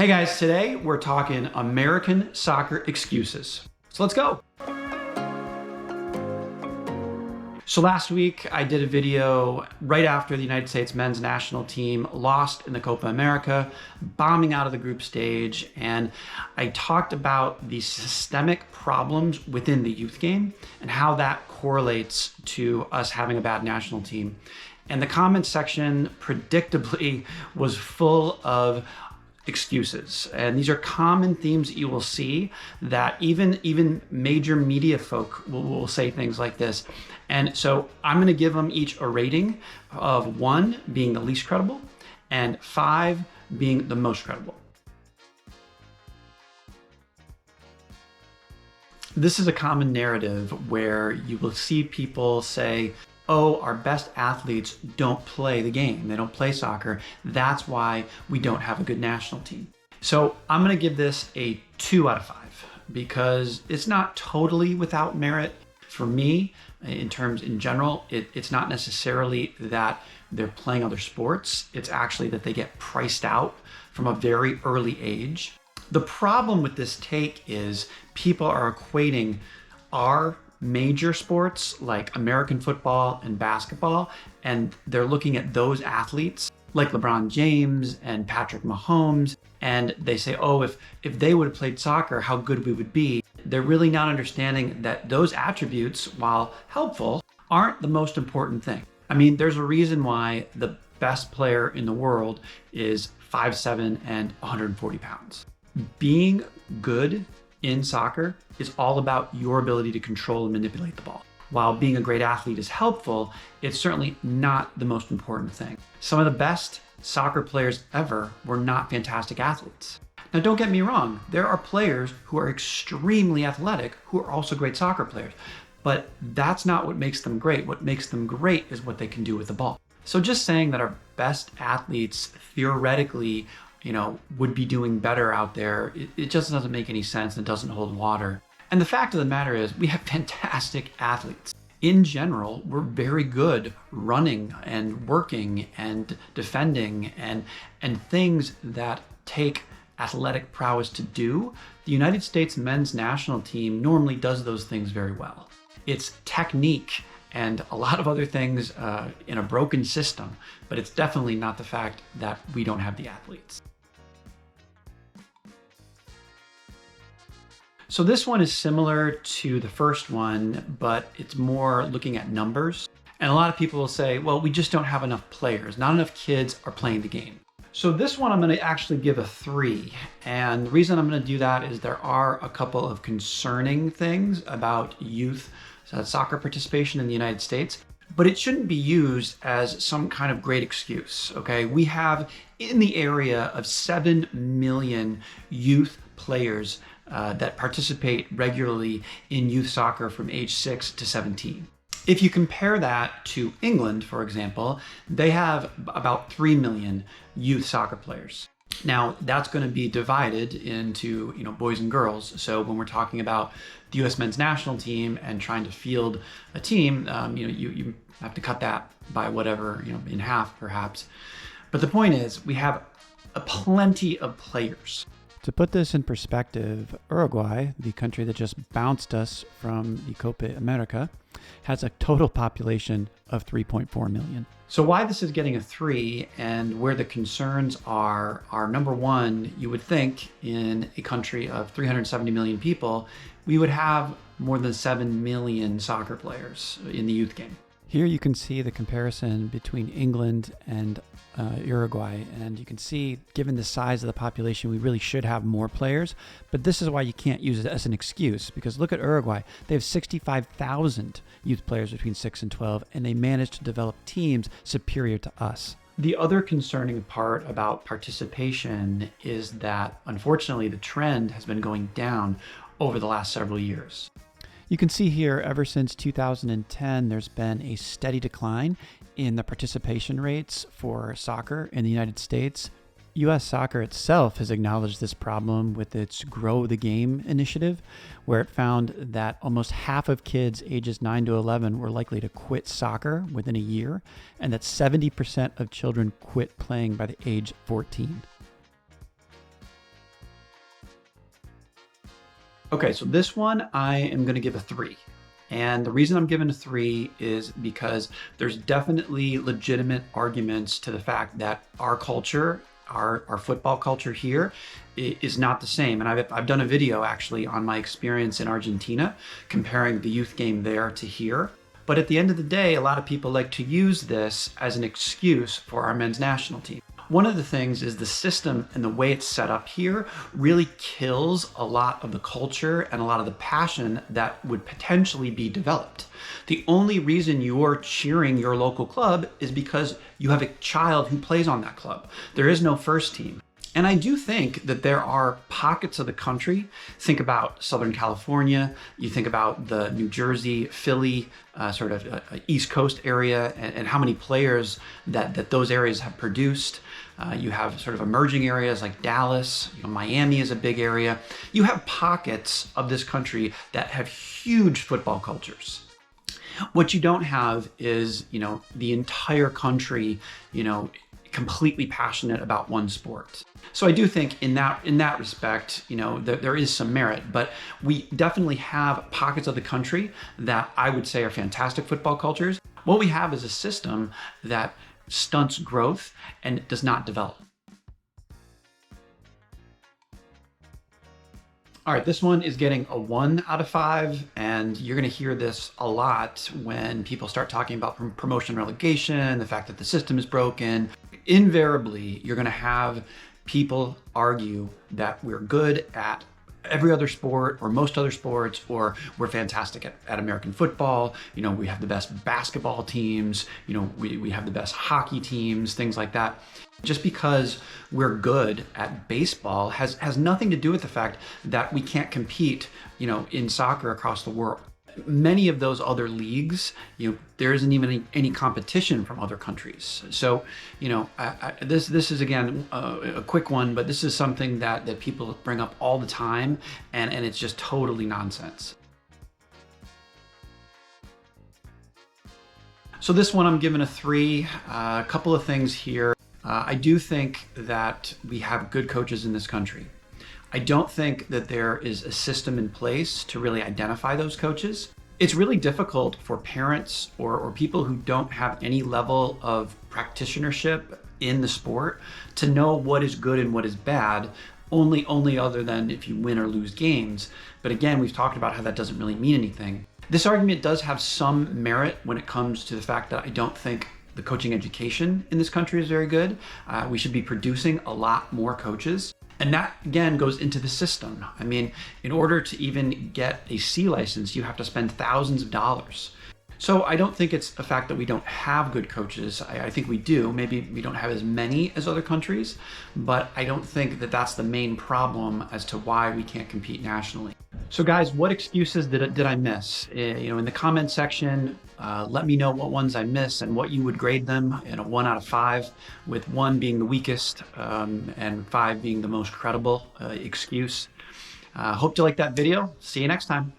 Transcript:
Hey guys, today we're talking American soccer excuses. So let's go. So last week I did a video right after the United States men's national team lost in the Copa America, bombing out of the group stage, and I talked about the systemic problems within the youth game and how that correlates to us having a bad national team. And the comment section predictably was full of excuses. And these are common themes that you will see, that even major media folk will say things like this. And so I'm going to give them each a rating of 1 being the least credible and 5 being the most credible. This is a common narrative where you will see people say, oh, our best athletes don't play the game. They don't play soccer. That's why we don't have a good national team. So I'm going to give this a 2 out of 5 because it's not totally without merit. For me, in general, it's not necessarily that they're playing other sports. It's actually that they get priced out from a very early age. The problem with this take is people are equating our major sports like American football and basketball, and they're looking at those athletes like LeBron James and Patrick Mahomes, and they say, oh, if they would have played soccer, how good we would be. They're really not understanding that those attributes, while helpful, aren't the most important thing. I mean, there's a reason why the best player in the world is 5'7" and 140 pounds. Being good in soccer is all about your ability to control and manipulate the ball. While being a great athlete is helpful, it's certainly not the most important thing. Some of the best soccer players ever were not fantastic athletes. Now, don't get me wrong, there are players who are extremely athletic who are also great soccer players, but that's not what makes them great. What makes them great is what they can do with the ball. So just saying that our best athletes theoretically would be doing better out there, it just doesn't make any sense and doesn't hold water. And the fact of the matter is we have fantastic athletes. In general, we're very good running and working and defending and things that take athletic prowess to do. The United States men's national team normally does those things very well. It's technique and a lot of other things in a broken system, but it's definitely not the fact that we don't have the athletes. So this one is similar to the first one, but it's more looking at numbers. And a lot of people will say, well, we just don't have enough players. Not enough kids are playing the game. So this one I'm going to actually give a 3. And the reason I'm going to do that is there are a couple of concerning things about youth soccer participation in the United States, but it shouldn't be used as some kind of great excuse, okay? We have in the area of 7 million youth players that participate regularly in youth soccer from age 6 to 17. If you compare that to England, for example, they have about 3 million youth soccer players. Now, that's going to be divided into boys and girls. So when we're talking about the U.S. men's national team and trying to field a team, you have to cut that by whatever, in half perhaps. But the point is, we have plenty of players. To put this in perspective, Uruguay, the country that just bounced us from the Copa America, has a total population of 3.4 million. So why this is getting a 3 and where the concerns are number one, you would think in a country of 370 million people, we would have more than 7 million soccer players in the youth game. Here you can see the comparison between England and Uruguay, and you can see, given the size of the population, we really should have more players, but this is why you can't use it as an excuse, because look at Uruguay. They have 65,000 youth players between 6 and 12, and they managed to develop teams superior to us. The other concerning part about participation is that, unfortunately, the trend has been going down over the last several years. You can see here, ever since 2010, there's been a steady decline in the participation rates for soccer in the United States. U.S. Soccer itself has acknowledged this problem with its Grow the Game initiative, where it found that almost half of kids ages 9 to 11 were likely to quit soccer within a year, and that 70% of children quit playing by the age 14. Okay, so this one I am going to give a 3. And the reason I'm giving a 3 is because there's definitely legitimate arguments to the fact that our culture, our football culture here is not the same. And I've done a video actually on my experience in Argentina, comparing the youth game there to here. But at the end of the day, a lot of people like to use this as an excuse for our men's national team. One of the things is the system and the way it's set up here really kills a lot of the culture and a lot of the passion that would potentially be developed. The only reason you're cheering your local club is because you have a child who plays on that club. There is no first team. And I do think that there are pockets of the country. Think about Southern California, you think about the New Jersey, Philly, sort of East Coast area, and how many players that those areas have produced. You have sort of emerging areas like Dallas, Miami is a big area. You have pockets of this country that have huge football cultures. What you don't have is, the entire country, completely passionate about one sport. So I do think in that respect, there is some merit, but we definitely have pockets of the country that I would say are fantastic football cultures. What we have is a system that stunts growth and does not develop. All right, this one is getting a 1 out of 5, and you're going to hear this a lot when people start talking about promotion relegation, the fact that the system is broken. Invariably, you're going to have people argue that we're good at every other sport or most other sports, or we're fantastic at American football. We have the best basketball teams, we have the best hockey teams, things like that. Just because we're good at baseball has nothing to do with the fact that we can't compete, in soccer across the world. Many of those other leagues, there isn't even any competition from other countries. So, this is again a quick one, but this is something that people bring up all the time, and it's just totally nonsense. So this one I'm giving a 3. A couple of things here. I do think that we have good coaches in this country. I don't think that there is a system in place to really identify those coaches. It's really difficult for parents or people who don't have any level of practitionership in the sport to know what is good and what is bad, only other than if you win or lose games. But again, we've talked about how that doesn't really mean anything. This argument does have some merit when it comes to the fact that I don't think the coaching education in this country is very good. We should be producing a lot more coaches. And that, again, goes into the system. I mean, in order to even get a C license, you have to spend thousands of dollars. So I don't think it's a fact that we don't have good coaches. I think we do. Maybe we don't have as many as other countries, but I don't think that that's the main problem as to why we can't compete nationally. So guys, what excuses did I miss? In the comment section, let me know what ones I missed and what you would grade them in a 1 out of 5, with 1 being the weakest and 5 being the most credible excuse. Hope you like that video. See you next time.